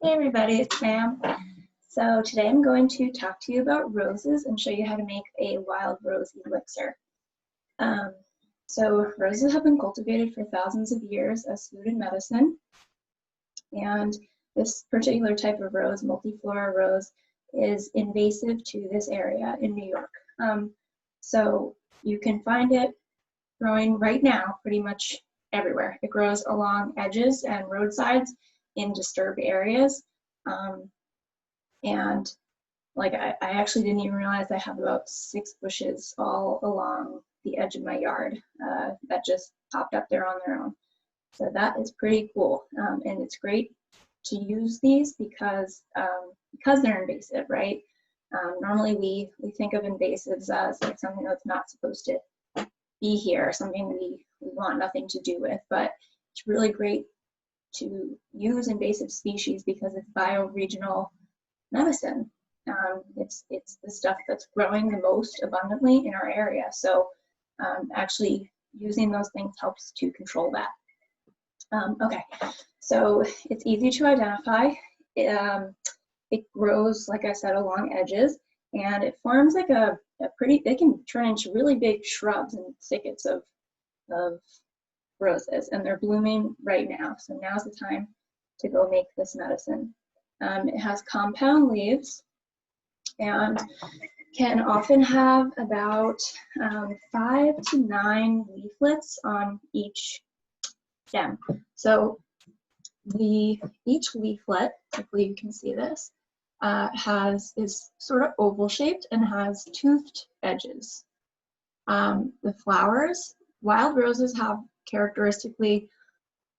Hey everybody, it's Sam. So today I'm going to talk to you about roses and show you how to make a wild rose elixir. So roses have been cultivated for thousands of years as food and medicine. And this particular type of rose, Multiflora Rose, is invasive to this area in New York. So you can find it growing right now pretty much everywhere. It grows along edges and roadsides in disturbed areas. And like I actually didn't even realize I have about 6 bushes all along the edge of my yard that just popped up there on their own. So that is pretty cool. And it's great to use these because they're invasive, right? Normally we think of invasives as like something that's not supposed to be here, something we want nothing to do with, but it's really great to use invasive species because it's bioregional medicine. It's the stuff that's growing the most abundantly in our area. So actually using those things helps to control that. Okay, so it's easy to identify. It grows, like I said, along edges, and it forms like a pretty, they can turn into really big shrubs and thickets of roses, and they're blooming right now. So now's the time to go make this medicine. It has compound leaves and can often have about 5 to 9 leaflets on each stem. So each leaflet, hopefully you can see this, is sort of oval shaped and has toothed edges. The flowers, wild roses have characteristically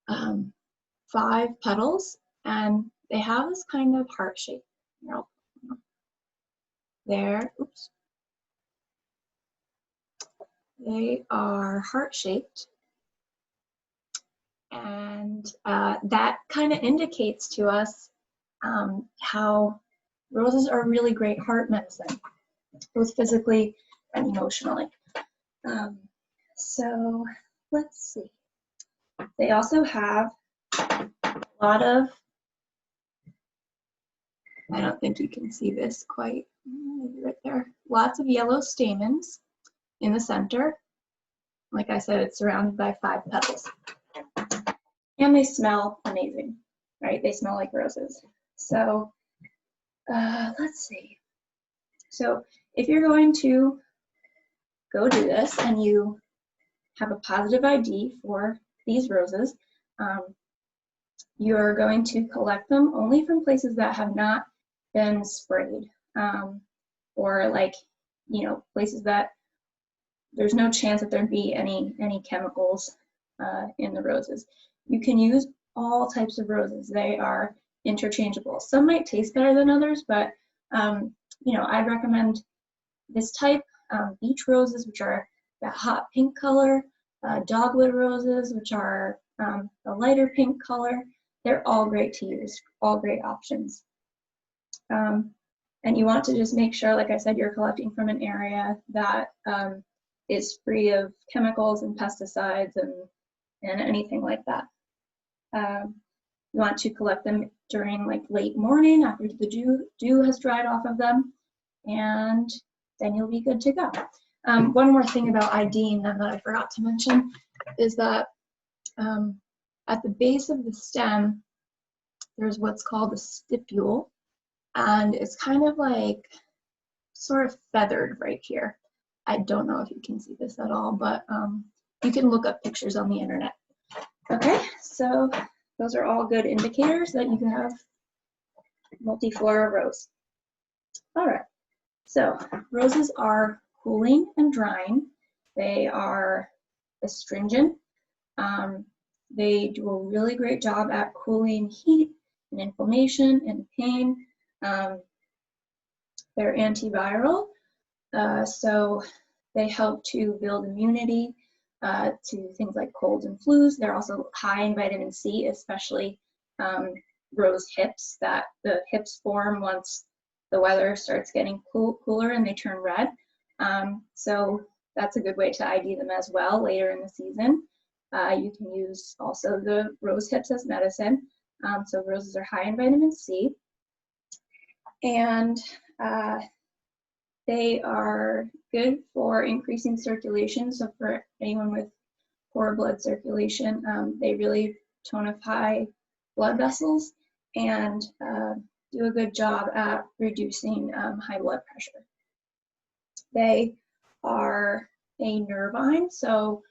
5 petals, and they have this kind of heart shape. There, oops. They are heart-shaped, and that kind of indicates to us how roses are really great heart medicine, both physically and emotionally. So let's see. They also have a lot of, I don't think you can see this quite, maybe right there, lots of yellow stamens in the center. Like I said, it's surrounded by 5 petals. And they smell amazing, right? They smell like roses. So let's see. So if you're going to go do this and you have a positive ID for these roses, you're going to collect them only from places that have not been sprayed, or like, you know, places that there's no chance that there'd be any chemicals in the roses. You can use all types of roses. They are interchangeable. Some might taste better than others, but you know, I'd recommend this type. Beach roses, which are that hot pink color, dogwood roses, which are a lighter pink color. They're all great to use, all great options. And you want to just make sure, like I said, you're collecting from an area that is free of chemicals and pesticides and anything like that. You want to collect them during like late morning after the dew has dried off of them, and then you'll be good to go. One more thing about IDing them that I forgot to mention is that at the base of the stem, there's what's called a stipule, and it's kind of like sort of feathered right here. I don't know if you can see this at all, but you can look up pictures on the internet. Okay, so those are all good indicators that you can have Multiflora Rose. All right, so roses are cooling and drying. They are astringent. They do a really great job at cooling heat and inflammation and pain. They're antiviral, so they help to build immunity to things like colds and flus. They're also high in vitamin C, especially rose hips, that the hips form once the weather starts getting cooler and they turn red. So that's a good way to ID them as well later in the season. You can use also the rose hips as medicine. So roses are high in vitamin C, and they are good for increasing circulation. So for anyone with poor blood circulation, they really tonify blood vessels and do a good job at reducing high blood pressure. They are a nervine, so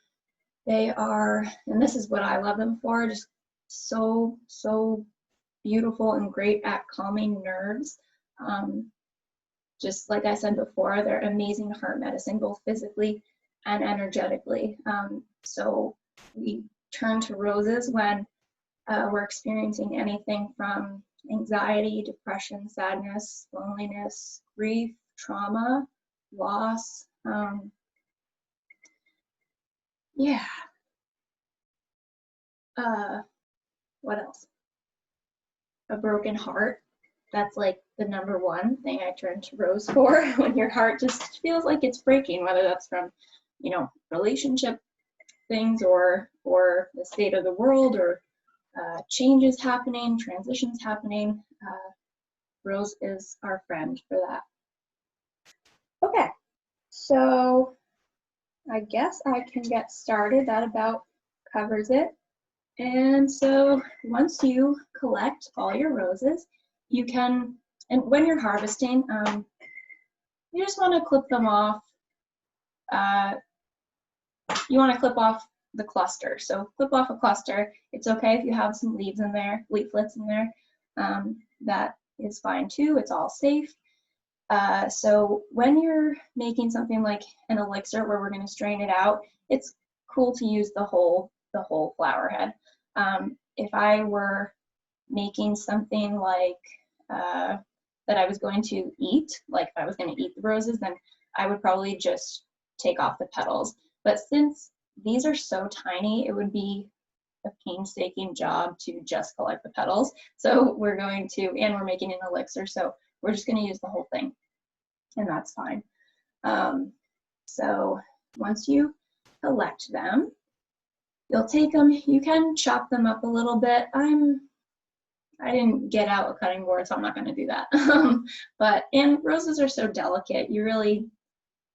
they are, and this is what I love them for, just so beautiful and great at calming nerves. Just like I said before, they're amazing heart medicine, both physically and energetically. So we turn to roses when we're experiencing anything from anxiety, depression, sadness, loneliness, grief, trauma, loss. Yeah. What else? A broken heart. That's like the #1 thing I turn to rose for when your heart just feels like it's breaking, whether that's from, you know, relationship things or the state of the world or changes happening, transitions happening. Rose is our friend for that. Okay, so I guess I can get started. That about covers it. And so once you collect all your roses, you can, and when you're harvesting, you just want to clip them off. You want to clip off the cluster. So clip off a cluster. It's okay if you have some leaves in there, leaflets in there. That is fine too. It's all safe. So when you're making something like an elixir where we're going to strain it out, it's cool to use the whole flower head. If I were making something like that I was going to eat, like if I was going to eat the roses, then I would probably just take off the petals. But since these are so tiny, it would be a painstaking job to just collect the petals. So we're going to, and we're making an elixir, so we're just going to use the whole thing, and that's fine. So once you collect them, you'll take them, you can chop them up a little bit. I didn't get out a cutting board, so I'm not going to do that. And roses are so delicate, you really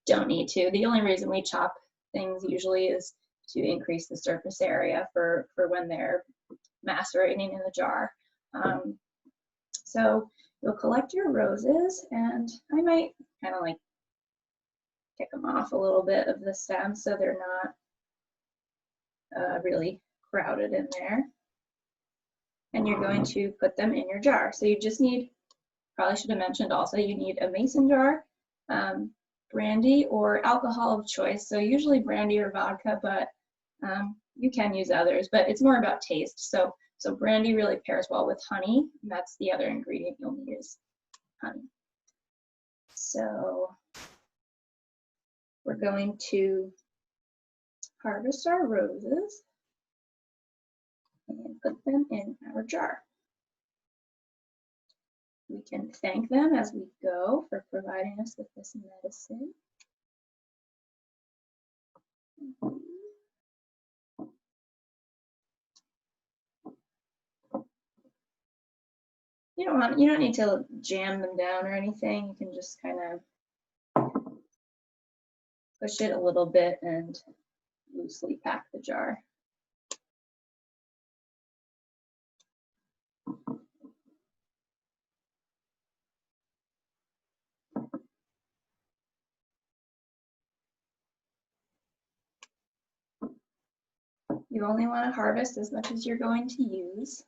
don't need to. The only reason we chop things usually is to increase the surface area for when they're macerating in the jar. So you'll collect your roses, and I might kind of like pick them off a little bit of the stem so they're not really crowded in there. And you're going to put them in your jar. So you just need, probably should have mentioned also, you need a mason jar, brandy or alcohol of choice. So usually brandy or vodka, but you can use others, but it's more about taste. So brandy really pairs well with honey, and that's the other ingredient you'll need is honey. So we're going to harvest our roses and put them in our jar. We can thank them as we go for providing us with this medicine. You don't need to jam them down or anything. You can just kind of push it a little bit and loosely pack the jar. You only want to harvest as much as you're going to use.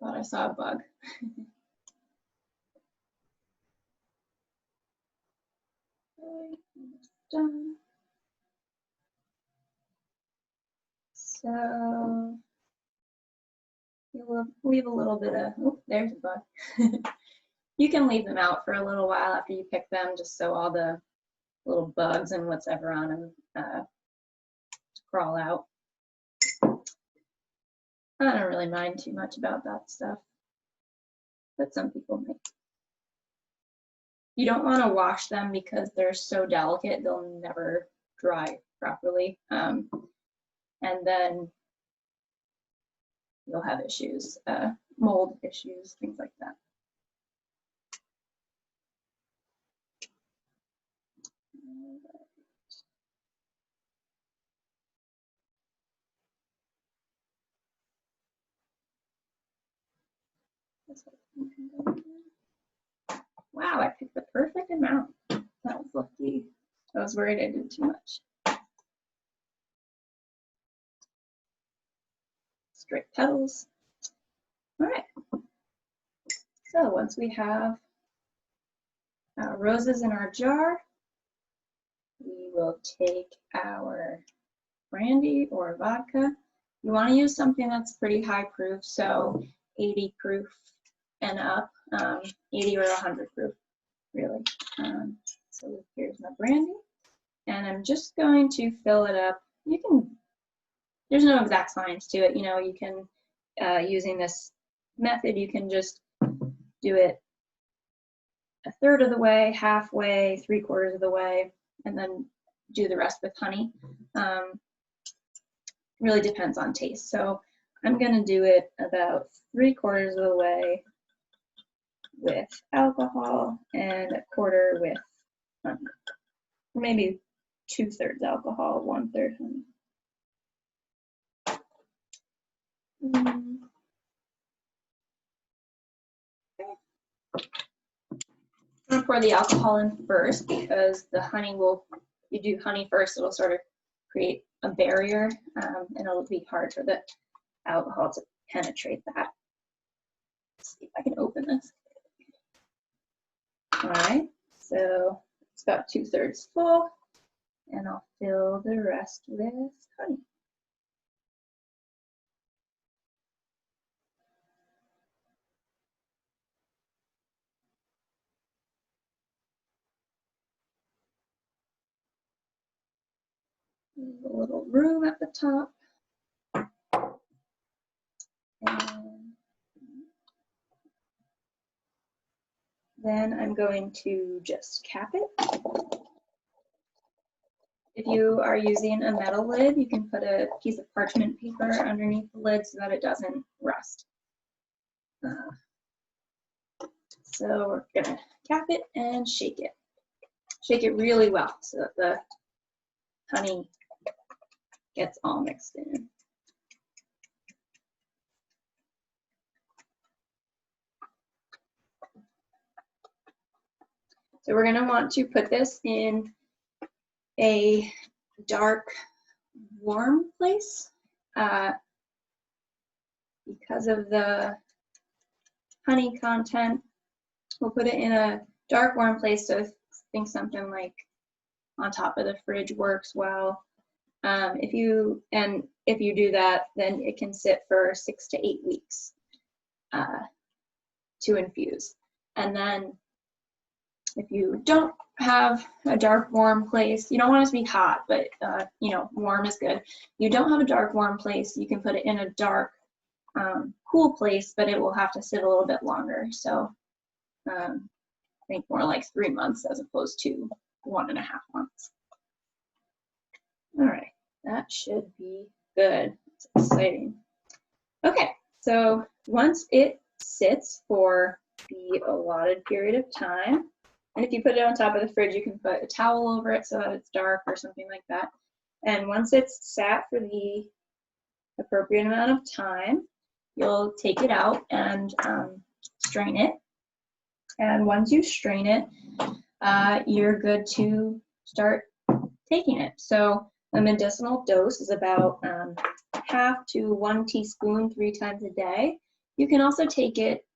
Thought I saw a bug. Done. So you'll leave a little bit of, oh, there's a bug. You can leave them out for a little while after you pick them, just so all the little bugs and whatever on them crawl out. I don't really mind too much about that stuff, but some people might. You don't want to wash them because they're so delicate, they'll never dry properly. And then you'll have issues, mold issues, things like that. Wow, I picked the perfect amount. That was lucky. I was worried I did too much. Straight petals. All right. So once we have our roses in our jar, we will take our brandy or vodka. You want to use something that's pretty high proof, so 80 proof and up, 80 or 100 proof, really. So here's my brandy, and I'm just going to fill it up. You can, there's no exact science to it, you know, you can, using this method, you can just do it a third of the way, halfway, 3/4 of the way, and then do the rest with honey. Really depends on taste. So I'm going to do it about 3/4 of the way with alcohol and 1/4 with honey. Maybe 2/3 alcohol, 1/3 honey. Okay. I'm going to pour the alcohol in first because the honey will, if you do honey first, it'll sort of create a barrier, and it'll be hard for the alcohol to penetrate that. Let's see if I can open this. All right, so it's about 2/3 full, and I'll fill the rest with honey. There's a little room at the top. And then I'm going to just cap it. If you are using a metal lid, you can put a piece of parchment paper underneath the lid so that it doesn't rust. So we're gonna cap it and shake it. Shake it really well so that the honey gets all mixed in. So we're gonna want to put this in a dark, warm place because of the honey content. We'll put it in a dark, warm place. So I think something like on top of the fridge works well. If you do that, then it can sit for 6 to 8 weeks to infuse. And then if you don't have a dark, warm place, you don't want it to be hot, but you know, warm is good. You don't have a dark, warm place, you can put it in a dark, cool place, but it will have to sit a little bit longer. So I think more like 3 months as opposed to 1.5 months. All right, that should be good. It's exciting. Okay, so once it sits for the allotted period of time, and if you put it on top of the fridge, you can put a towel over it so that it's dark or something like that. And once it's sat for the appropriate amount of time, you'll take it out and strain it. And once you strain it, you're good to start taking it. So the medicinal dose is about 1/2 to 1 teaspoon 3 times a day. You can also take it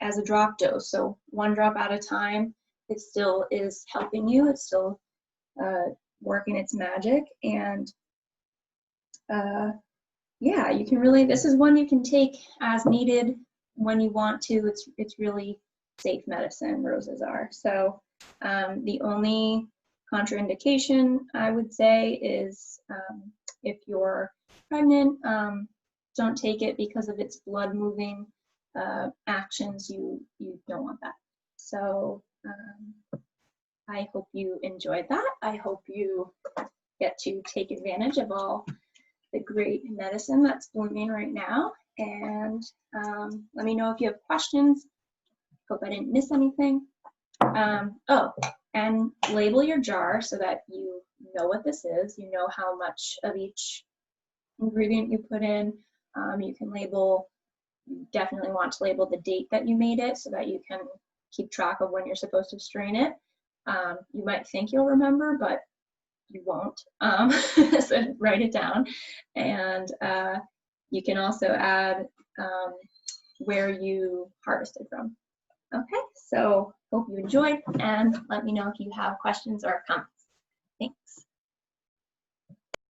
as a drop dose, so 1 drop at a time. It still is helping you. It's still working its magic, and yeah, you can really. This is one you can take as needed when you want to. It's really safe medicine. Roses are. So the only Contraindication, I would say, is if you're pregnant, don't take it because of its blood moving actions. You don't want that. So I hope you enjoyed that. I hope you get to take advantage of all the great medicine that's blooming right now. And let me know if you have questions. Hope I didn't miss anything. Oh, and label your jar so that you know what this is. You know how much of each ingredient you put in. You can label, you definitely want to label the date that you made it so that you can keep track of when you're supposed to strain it. You might think you'll remember, but you won't. So write it down. And you can also add where you harvested from. Okay, so hope you enjoyed, and let me know if you have questions or comments. Thanks.